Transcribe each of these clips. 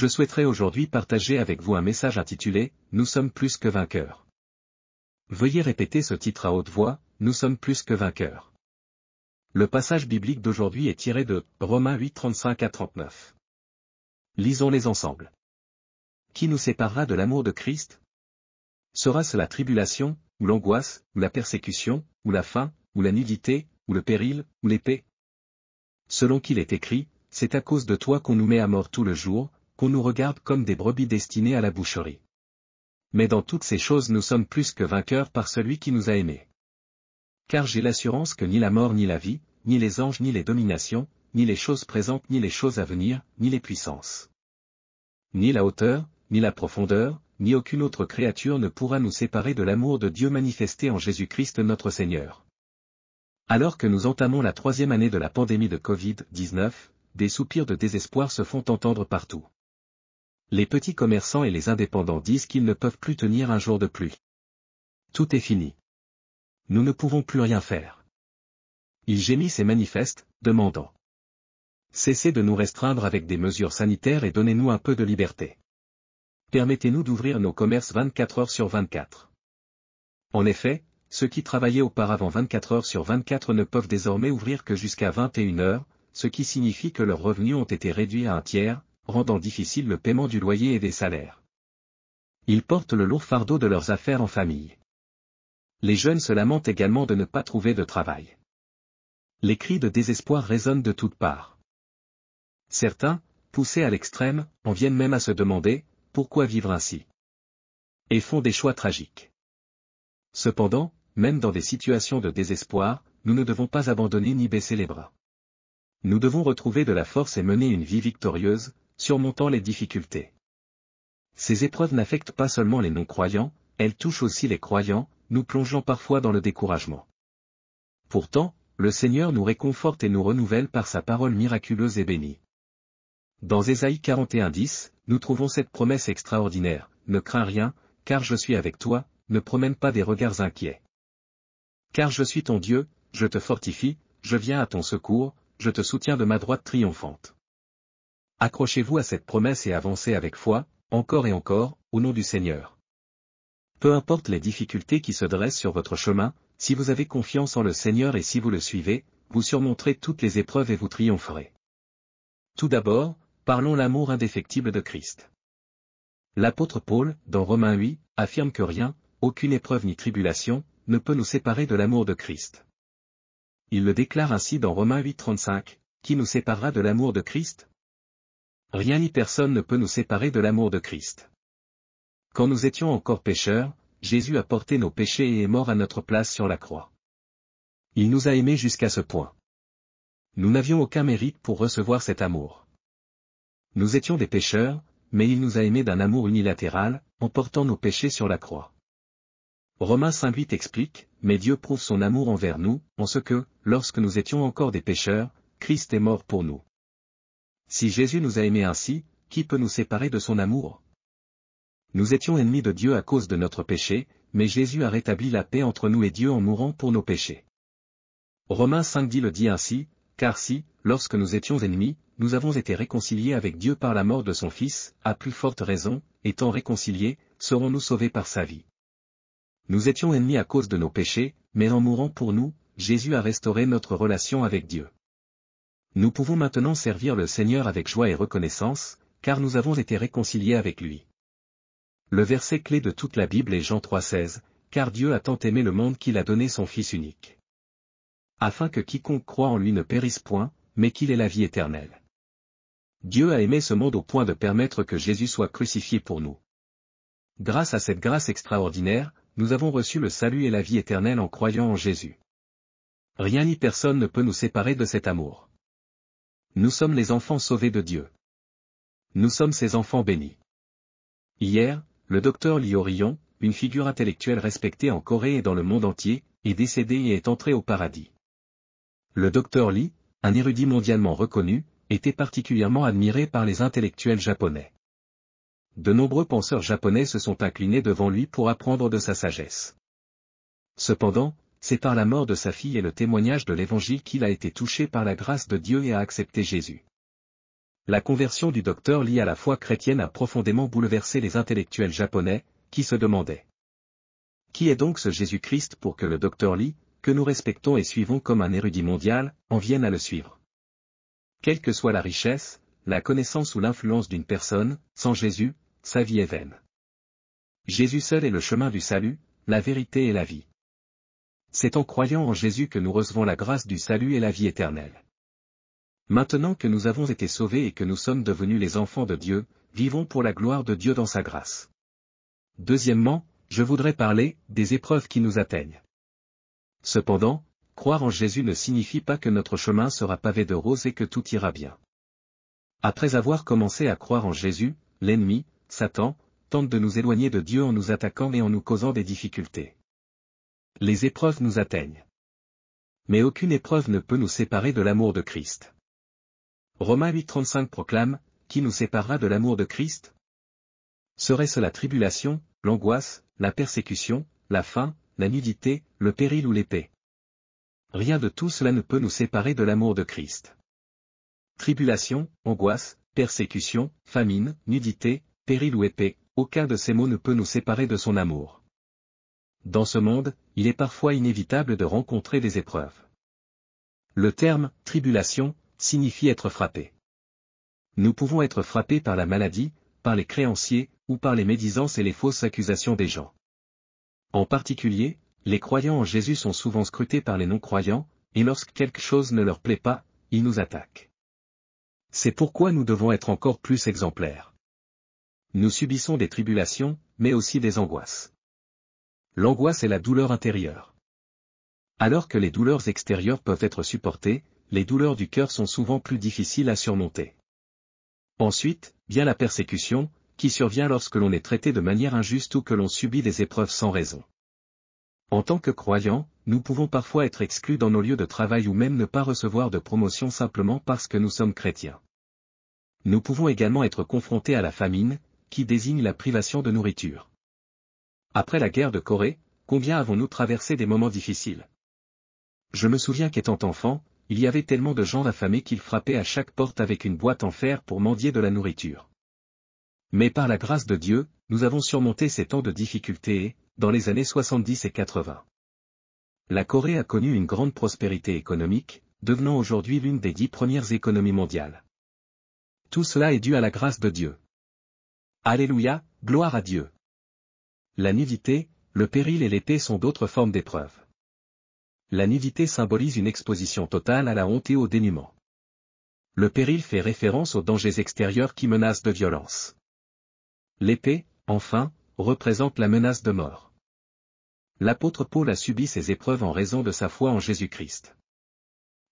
Je souhaiterais aujourd'hui partager avec vous un message intitulé « Nous sommes plus que vainqueurs ». Veuillez répéter ce titre à haute voix, « Nous sommes plus que vainqueurs ». Le passage biblique d'aujourd'hui est tiré de Romains 8, 35 à 39. Lisons-les ensemble. Qui nous séparera de l'amour de Christ? Sera-ce la tribulation, ou l'angoisse, ou la persécution, ou la faim, ou la nudité, ou le péril, ou l'épée? Selon qu'il est écrit, c'est à cause de toi qu'on nous met à mort tout le jour, qu'on nous regarde comme des brebis destinées à la boucherie. Mais dans toutes ces choses nous sommes plus que vainqueurs par celui qui nous a aimés. Car j'ai l'assurance que ni la mort ni la vie, ni les anges ni les dominations, ni les choses présentes ni les choses à venir, ni les puissances, ni la hauteur, ni la profondeur, ni aucune autre créature ne pourra nous séparer de l'amour de Dieu manifesté en Jésus-Christ notre Seigneur. Alors que nous entamons la 3e année de la pandémie de Covid-19, des soupirs de désespoir se font entendre partout. Les petits commerçants et les indépendants disent qu'ils ne peuvent plus tenir un jour de plus. Tout est fini. Nous ne pouvons plus rien faire. Ils gémissent et manifestent, demandant: cessez de nous restreindre avec des mesures sanitaires et donnez-nous un peu de liberté. Permettez-nous d'ouvrir nos commerces 24 heures sur 24. En effet, ceux qui travaillaient auparavant 24 heures sur 24 ne peuvent désormais ouvrir que jusqu'à 21 heures, ce qui signifie que leurs revenus ont été réduits à un tiers, rendant difficile le paiement du loyer et des salaires. Ils portent le lourd fardeau de leurs affaires en famille. Les jeunes se lamentent également de ne pas trouver de travail. Les cris de désespoir résonnent de toutes parts. Certains, poussés à l'extrême, en viennent même à se demander « Pourquoi vivre ainsi ?» et font des choix tragiques. Cependant, même dans des situations de désespoir, nous ne devons pas abandonner ni baisser les bras. Nous devons retrouver de la force et mener une vie victorieuse, surmontant les difficultés. Ces épreuves n'affectent pas seulement les non-croyants, elles touchent aussi les croyants, nous plongeant parfois dans le découragement. Pourtant, le Seigneur nous réconforte et nous renouvelle par sa parole miraculeuse et bénie. Dans Ésaïe 41:10, nous trouvons cette promesse extraordinaire: ne crains rien, car je suis avec toi, ne promène pas des regards inquiets. Car je suis ton Dieu, je te fortifie, je viens à ton secours, je te soutiens de ma droite triomphante. Accrochez-vous à cette promesse et avancez avec foi, encore et encore, au nom du Seigneur. Peu importe les difficultés qui se dressent sur votre chemin, si vous avez confiance en le Seigneur et si vous le suivez, vous surmonterez toutes les épreuves et vous triompherez. Tout d'abord, parlons l'amour indéfectible de Christ. L'apôtre Paul, dans Romains 8, affirme que rien, aucune épreuve ni tribulation, ne peut nous séparer de l'amour de Christ. Il le déclare ainsi dans Romains 8, 35, « Qui nous séparera de l'amour de Christ ? Rien ni personne ne peut nous séparer de l'amour de Christ. » Quand nous étions encore pécheurs, Jésus a porté nos péchés et est mort à notre place sur la croix. Il nous a aimés jusqu'à ce point. Nous n'avions aucun mérite pour recevoir cet amour. Nous étions des pécheurs, mais il nous a aimés d'un amour unilatéral, en portant nos péchés sur la croix. Romains 5:8 explique, « Mais Dieu prouve son amour envers nous, en ce que, lorsque nous étions encore des pécheurs, Christ est mort pour nous. » Si Jésus nous a aimés ainsi, qui peut nous séparer de son amour? Nous étions ennemis de Dieu à cause de notre péché, mais Jésus a rétabli la paix entre nous et Dieu en mourant pour nos péchés. Romains 5:10 le dit ainsi, « Car si, lorsque nous étions ennemis, nous avons été réconciliés avec Dieu par la mort de son Fils, à plus forte raison, étant réconciliés, serons-nous sauvés par sa vie. » Nous étions ennemis à cause de nos péchés, mais en mourant pour nous, Jésus a restauré notre relation avec Dieu. Nous pouvons maintenant servir le Seigneur avec joie et reconnaissance, car nous avons été réconciliés avec lui. Le verset clé de toute la Bible est Jean 3,16, « Car Dieu a tant aimé le monde qu'il a donné son Fils unique. Afin que quiconque croit en lui ne périsse point, mais qu'il ait la vie éternelle. » Dieu a aimé ce monde au point de permettre que Jésus soit crucifié pour nous. Grâce à cette grâce extraordinaire, nous avons reçu le salut et la vie éternelle en croyant en Jésus. Rien ni personne ne peut nous séparer de cet amour. Nous sommes les enfants sauvés de Dieu. Nous sommes ses enfants bénis. Hier, le docteur Lee Orion, une figure intellectuelle respectée en Corée et dans le monde entier, est décédé et est entré au paradis. Le docteur Lee, un érudit mondialement reconnu, était particulièrement admiré par les intellectuels japonais. De nombreux penseurs japonais se sont inclinés devant lui pour apprendre de sa sagesse. Cependant, c'est par la mort de sa fille et le témoignage de l'Évangile qu'il a été touché par la grâce de Dieu et a accepté Jésus. La conversion du docteur Lee à la foi chrétienne a profondément bouleversé les intellectuels japonais, qui se demandaient: qui est donc ce Jésus-Christ pour que le docteur Lee, que nous respectons et suivons comme un érudit mondial, en vienne à le suivre? Quelle que soit la richesse, la connaissance ou l'influence d'une personne, sans Jésus, sa vie est vaine. Jésus seul est le chemin du salut, la vérité et la vie. C'est en croyant en Jésus que nous recevons la grâce du salut et la vie éternelle. Maintenant que nous avons été sauvés et que nous sommes devenus les enfants de Dieu, vivons pour la gloire de Dieu dans sa grâce. Deuxièmement, je voudrais parler des épreuves qui nous atteignent. Cependant, croire en Jésus ne signifie pas que notre chemin sera pavé de roses et que tout ira bien. Après avoir commencé à croire en Jésus, l'ennemi, Satan, tente de nous éloigner de Dieu en nous attaquant et en nous causant des difficultés. Les épreuves nous atteignent. Mais aucune épreuve ne peut nous séparer de l'amour de Christ. Romains 8,35 proclame: qui nous séparera de l'amour de Christ? Serait-ce la tribulation, l'angoisse, la persécution, la faim, la nudité, le péril ou l'épée? Rien de tout cela ne peut nous séparer de l'amour de Christ. Tribulation, angoisse, persécution, famine, nudité, péril ou épée, aucun de ces mots ne peut nous séparer de son amour. Dans ce monde, il est parfois inévitable de rencontrer des épreuves. Le terme « tribulation » signifie être frappé. Nous pouvons être frappés par la maladie, par les créanciers, ou par les médisances et les fausses accusations des gens. En particulier, les croyants en Jésus sont souvent scrutés par les non-croyants, et lorsque quelque chose ne leur plaît pas, ils nous attaquent. C'est pourquoi nous devons être encore plus exemplaires. Nous subissons des tribulations, mais aussi des angoisses. L'angoisse est la douleur intérieure. Alors que les douleurs extérieures peuvent être supportées, les douleurs du cœur sont souvent plus difficiles à surmonter. Ensuite, vient la persécution, qui survient lorsque l'on est traité de manière injuste ou que l'on subit des épreuves sans raison. En tant que croyants, nous pouvons parfois être exclus dans nos lieux de travail ou même ne pas recevoir de promotion simplement parce que nous sommes chrétiens. Nous pouvons également être confrontés à la famine, qui désigne la privation de nourriture. Après la guerre de Corée, combien avons-nous traversé des moments difficiles? Je me souviens qu'étant enfant, il y avait tellement de gens affamés qu'ils frappaient à chaque porte avec une boîte en fer pour mendier de la nourriture. Mais par la grâce de Dieu, nous avons surmonté ces temps de difficultés et, dans les années 70 et 80. La Corée a connu une grande prospérité économique, devenant aujourd'hui l'une des 10 premières économies mondiales. Tout cela est dû à la grâce de Dieu. Alléluia, gloire à Dieu. La nudité, le péril et l'épée sont d'autres formes d'épreuves. La nudité symbolise une exposition totale à la honte et au dénuement. Le péril fait référence aux dangers extérieurs qui menacent de violence. L'épée, enfin, représente la menace de mort. L'apôtre Paul a subi ces épreuves en raison de sa foi en Jésus-Christ.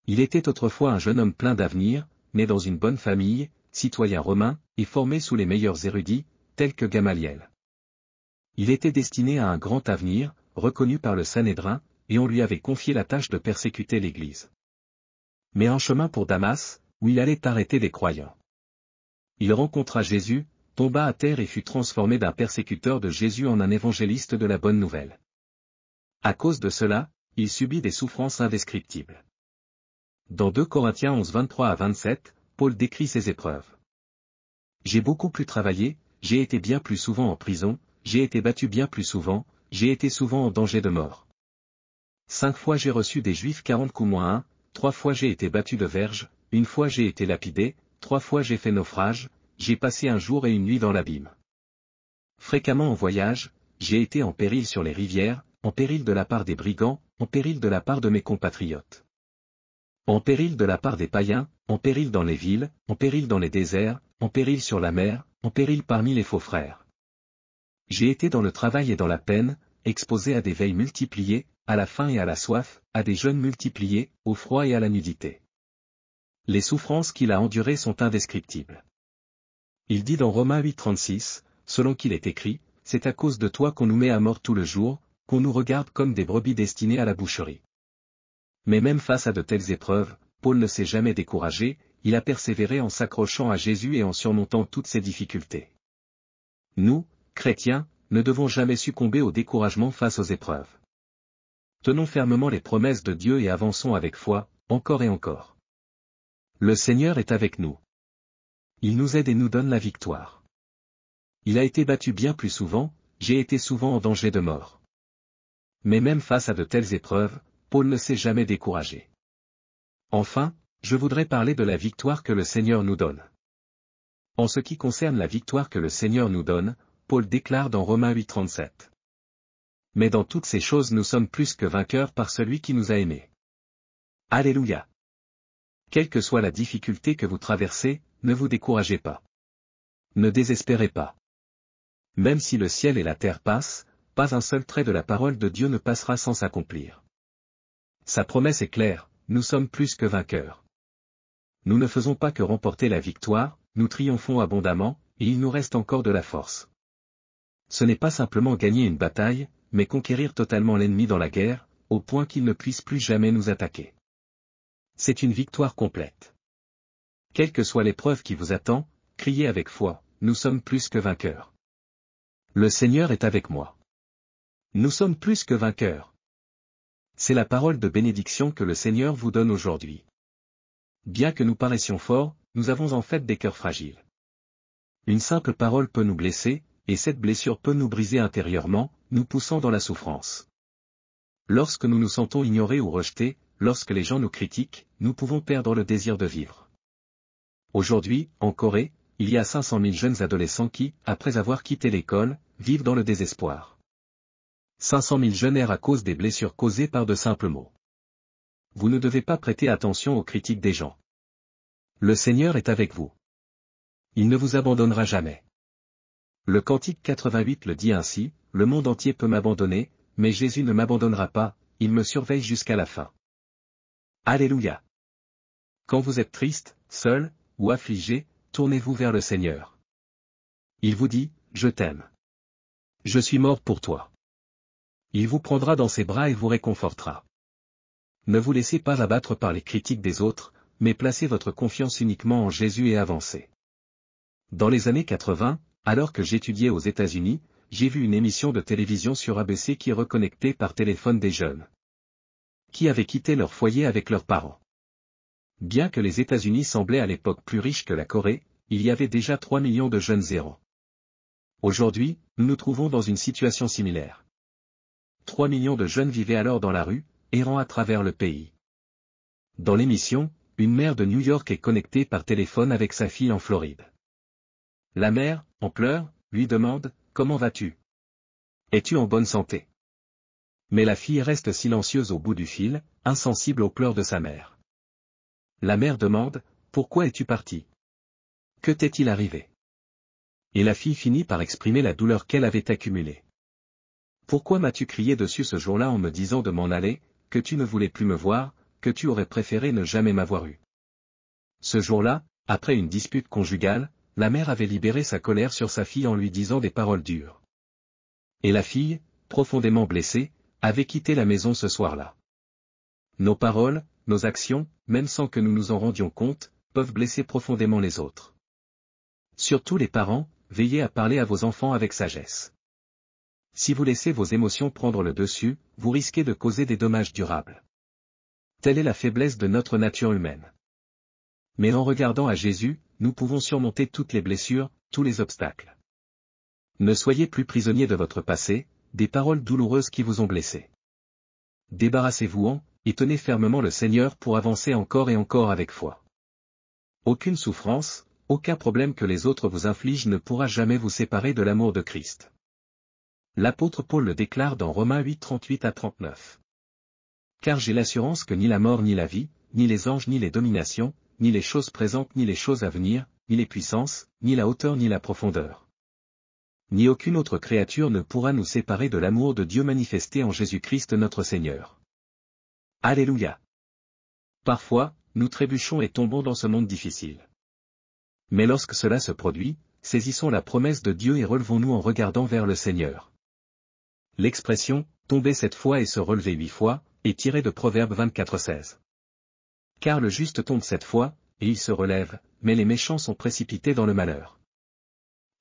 Il était autrefois un jeune homme plein d'avenir, né dans une bonne famille, citoyen romain, et formé sous les meilleurs érudits, tels que Gamaliel. Il était destiné à un grand avenir, reconnu par le Sanhédrin, et on lui avait confié la tâche de persécuter l'Église. Mais en chemin pour Damas, où il allait arrêter des croyants, il rencontra Jésus, tomba à terre et fut transformé d'un persécuteur de Jésus en un évangéliste de la bonne nouvelle. À cause de cela, il subit des souffrances indescriptibles. Dans 2 Corinthiens 11 23 à 27, Paul décrit ses épreuves. J'ai beaucoup plus travaillé, j'ai été bien plus souvent en prison, j'ai été battu bien plus souvent, j'ai été souvent en danger de mort. 5 fois j'ai reçu des Juifs 40 coups moins 1, 3 fois j'ai été battu de verge, 1 fois j'ai été lapidé, 3 fois j'ai fait naufrage, j'ai passé un jour et une nuit dans l'abîme. Fréquemment en voyage, j'ai été en péril sur les rivières, en péril de la part des brigands, en péril de la part de mes compatriotes. En péril de la part des païens, en péril dans les villes, en péril dans les déserts, en péril sur la mer, en péril parmi les faux frères. J'ai été dans le travail et dans la peine, exposé à des veilles multipliées, à la faim et à la soif, à des jeûnes multipliés, au froid et à la nudité. Les souffrances qu'il a endurées sont indescriptibles. Il dit dans Romains 8,36, selon qu'il est écrit, c'est à cause de toi qu'on nous met à mort tout le jour, qu'on nous regarde comme des brebis destinées à la boucherie. Mais même face à de telles épreuves, Paul ne s'est jamais découragé, il a persévéré en s'accrochant à Jésus et en surmontant toutes ses difficultés. Nous, chrétiens, ne devons jamais succomber au découragement face aux épreuves. Tenons fermement les promesses de Dieu et avançons avec foi, encore et encore. Le Seigneur est avec nous. Il nous aide et nous donne la victoire. Il a été battu bien plus souvent, j'ai été souvent en danger de mort. Mais même face à de telles épreuves, Paul ne s'est jamais découragé. Enfin, je voudrais parler de la victoire que le Seigneur nous donne. En ce qui concerne la victoire que le Seigneur nous donne, Paul déclare dans Romains 8,37. Mais dans toutes ces choses nous sommes plus que vainqueurs par celui qui nous a aimés. Alléluia. Quelle que soit la difficulté que vous traversez, ne vous découragez pas. Ne désespérez pas. Même si le ciel et la terre passent, pas un seul trait de la parole de Dieu ne passera sans s'accomplir. Sa promesse est claire, nous sommes plus que vainqueurs. Nous ne faisons pas que remporter la victoire, nous triomphons abondamment, et il nous reste encore de la force. Ce n'est pas simplement gagner une bataille, mais conquérir totalement l'ennemi dans la guerre, au point qu'il ne puisse plus jamais nous attaquer. C'est une victoire complète. Quelle que soit l'épreuve qui vous attend, criez avec foi, nous sommes plus que vainqueurs. Le Seigneur est avec moi. Nous sommes plus que vainqueurs. C'est la parole de bénédiction que le Seigneur vous donne aujourd'hui. Bien que nous paraissions forts, nous avons en fait des cœurs fragiles. Une simple parole peut nous blesser, et cette blessure peut nous briser intérieurement, nous poussant dans la souffrance. Lorsque nous nous sentons ignorés ou rejetés, lorsque les gens nous critiquent, nous pouvons perdre le désir de vivre. Aujourd'hui, en Corée, il y a 500 000 jeunes adolescents qui, après avoir quitté l'école, vivent dans le désespoir. 500 000 jeunes errent à cause des blessures causées par de simples mots. Vous ne devez pas prêter attention aux critiques des gens. Le Seigneur est avec vous. Il ne vous abandonnera jamais. Le Cantique 88 le dit ainsi, le monde entier peut m'abandonner, mais Jésus ne m'abandonnera pas, il me surveille jusqu'à la fin. Alléluia. Quand vous êtes triste, seul, ou affligé, tournez-vous vers le Seigneur. Il vous dit, je t'aime. Je suis mort pour toi. Il vous prendra dans ses bras et vous réconfortera. Ne vous laissez pas abattre par les critiques des autres, mais placez votre confiance uniquement en Jésus et avancez. Dans les années 80, alors que j'étudiais aux États-Unis, j'ai vu une émission de télévision sur ABC qui reconnectait par téléphone des jeunes qui avaient quitté leur foyer avec leurs parents. Bien que les États-Unis semblaient à l'époque plus riches que la Corée, il y avait déjà 3 millions de jeunes errants. Aujourd'hui, nous nous trouvons dans une situation similaire. 3 millions de jeunes vivaient alors dans la rue, errant à travers le pays. Dans l'émission, une mère de New York est connectée par téléphone avec sa fille en Floride. La mère, en pleurs, lui demande « Comment vas-tu ? Es-tu en bonne santé ?» Mais la fille reste silencieuse au bout du fil, insensible aux pleurs de sa mère. La mère demande « Pourquoi es-tu parti ? Que t'est-il arrivé ?» Et la fille finit par exprimer la douleur qu'elle avait accumulée. « Pourquoi m'as-tu crié dessus ce jour-là en me disant de m'en aller, que tu ne voulais plus me voir, que tu aurais préféré ne jamais m'avoir eu ?» Ce jour-là, après une dispute conjugale, la mère avait libéré sa colère sur sa fille en lui disant des paroles dures. Et la fille, profondément blessée, avait quitté la maison ce soir-là. Nos paroles, nos actions, même sans que nous nous en rendions compte, peuvent blesser profondément les autres. Surtout les parents, veillez à parler à vos enfants avec sagesse. Si vous laissez vos émotions prendre le dessus, vous risquez de causer des dommages durables. Telle est la faiblesse de notre nature humaine. Mais en regardant à Jésus, nous pouvons surmonter toutes les blessures, tous les obstacles. Ne soyez plus prisonniers de votre passé, des paroles douloureuses qui vous ont blessé. Débarrassez-vous-en, et tenez fermement le Seigneur pour avancer encore et encore avec foi. Aucune souffrance, aucun problème que les autres vous infligent ne pourra jamais vous séparer de l'amour de Christ. L'apôtre Paul le déclare dans Romains 8, 38 à 39. Car j'ai l'assurance que ni la mort ni la vie, ni les anges ni les dominations, ni les choses présentes ni les choses à venir, ni les puissances, ni la hauteur ni la profondeur, ni aucune autre créature ne pourra nous séparer de l'amour de Dieu manifesté en Jésus-Christ notre Seigneur. Alléluia. Parfois, nous trébuchons et tombons dans ce monde difficile. Mais lorsque cela se produit, saisissons la promesse de Dieu et relevons-nous en regardant vers le Seigneur. L'expression « tomber 7 fois et se relever 8 fois » est tirée de Proverbe 24:16. Car le juste tombe 7 fois, et il se relève, mais les méchants sont précipités dans le malheur.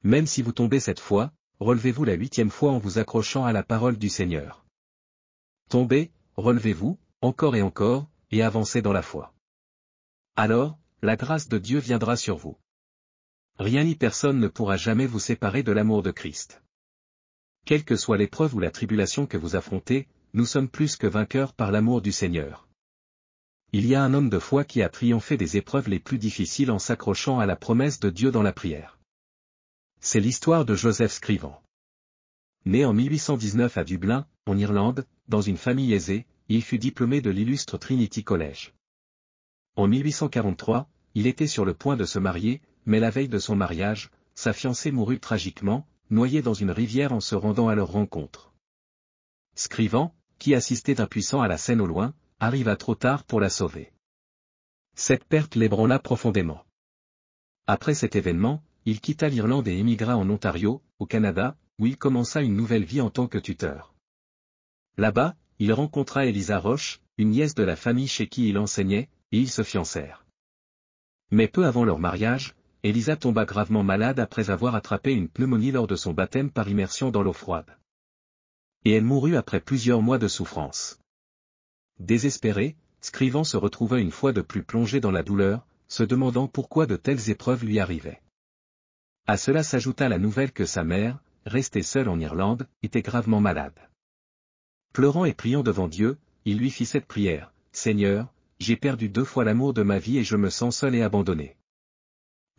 Même si vous tombez 7 fois, relevez-vous la 8e fois en vous accrochant à la parole du Seigneur. Tombez, relevez-vous, encore et avancez dans la foi. Alors, la grâce de Dieu viendra sur vous. Rien ni personne ne pourra jamais vous séparer de l'amour de Christ. Quelle que soit l'épreuve ou la tribulation que vous affrontez, nous sommes plus que vainqueurs par l'amour du Seigneur. Il y a un homme de foi qui a triomphé des épreuves les plus difficiles en s'accrochant à la promesse de Dieu dans la prière. C'est l'histoire de Joseph Scrivant. Né en 1819 à Dublin, en Irlande, dans une famille aisée, il fut diplômé de l'illustre Trinity College. En 1843, il était sur le point de se marier, mais la veille de son mariage, sa fiancée mourut tragiquement, noyée dans une rivière en se rendant à leur rencontre. Scrivant, qui assistait impuissant à la scène au loin, arriva trop tard pour la sauver. Cette perte l'ébranla profondément. Après cet événement, il quitta l'Irlande et émigra en Ontario, au Canada, où il commença une nouvelle vie en tant que tuteur. Là-bas, il rencontra Elisa Roche, une nièce de la famille chez qui il enseignait, et ils se fiancèrent. Mais peu avant leur mariage, Elisa tomba gravement malade après avoir attrapé une pneumonie lors de son baptême par immersion dans l'eau froide. Et elle mourut après plusieurs mois de souffrance. Désespéré, Scrivant se retrouva une fois de plus plongé dans la douleur, se demandant pourquoi de telles épreuves lui arrivaient. À cela s'ajouta la nouvelle que sa mère, restée seule en Irlande, était gravement malade. Pleurant et priant devant Dieu, il lui fit cette prière: « Seigneur, j'ai perdu 2 fois l'amour de ma vie et je me sens seul et abandonné.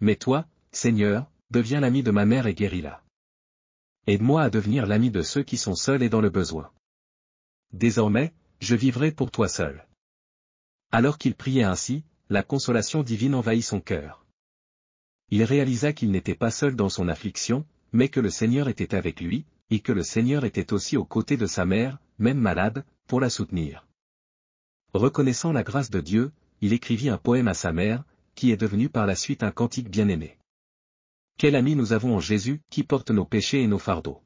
Mais toi, Seigneur, deviens l'ami de ma mère et guéris-la. Aide-moi à devenir l'ami de ceux qui sont seuls et dans le besoin. Désormais, je vivrai pour toi seul. » Alors qu'il priait ainsi, la consolation divine envahit son cœur. Il réalisa qu'il n'était pas seul dans son affliction, mais que le Seigneur était avec lui, et que le Seigneur était aussi aux côtés de sa mère, même malade, pour la soutenir. Reconnaissant la grâce de Dieu, il écrivit un poème à sa mère, qui est devenu par la suite un cantique bien-aimé. Quel ami nous avons en Jésus, qui porte nos péchés et nos fardeaux.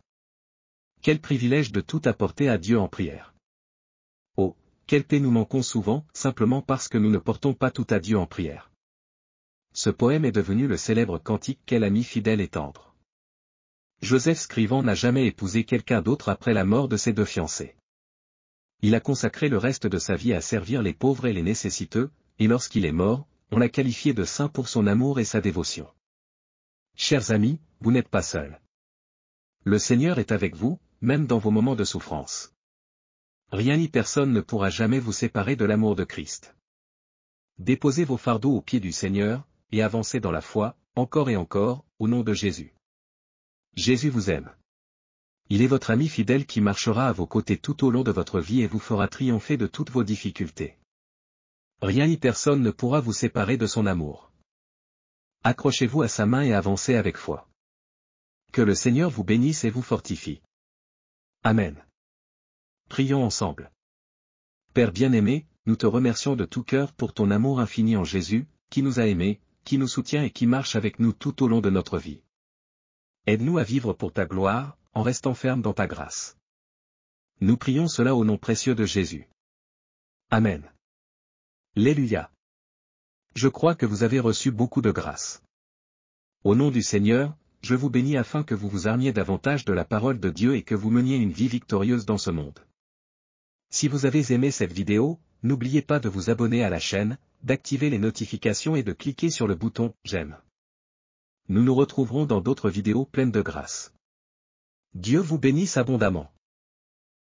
Quel privilège de tout apporter à Dieu en prière. Oh, quelle paix nous manquons souvent, simplement parce que nous ne portons pas tout à Dieu en prière. Ce poème est devenu le célèbre cantique « Quel ami fidèle et tendre ». Joseph Scrivant n'a jamais épousé quelqu'un d'autre après la mort de ses 2 fiancés. Il a consacré le reste de sa vie à servir les pauvres et les nécessiteux, et lorsqu'il est mort, on l'a qualifié de saint pour son amour et sa dévotion. Chers amis, vous n'êtes pas seuls. Le Seigneur est avec vous, même dans vos moments de souffrance. Rien ni personne ne pourra jamais vous séparer de l'amour de Christ. Déposez vos fardeaux aux pieds du Seigneur, et avancez dans la foi, encore et encore, au nom de Jésus. Jésus vous aime. Il est votre ami fidèle qui marchera à vos côtés tout au long de votre vie et vous fera triompher de toutes vos difficultés. Rien ni personne ne pourra vous séparer de son amour. Accrochez-vous à sa main et avancez avec foi. Que le Seigneur vous bénisse et vous fortifie. Amen. Prions ensemble. Père bien-aimé, nous te remercions de tout cœur pour ton amour infini en Jésus, qui nous a aimés, qui nous soutient et qui marche avec nous tout au long de notre vie. Aide-nous à vivre pour ta gloire, en restant fermes dans ta grâce. Nous prions cela au nom précieux de Jésus. Amen. Alléluia. Je crois que vous avez reçu beaucoup de grâce. Au nom du Seigneur, je vous bénis afin que vous vous armiez davantage de la parole de Dieu et que vous meniez une vie victorieuse dans ce monde. Si vous avez aimé cette vidéo, n'oubliez pas de vous abonner à la chaîne, d'activer les notifications et de cliquer sur le bouton « J'aime ». Nous nous retrouverons dans d'autres vidéos pleines de grâce. Dieu vous bénisse abondamment.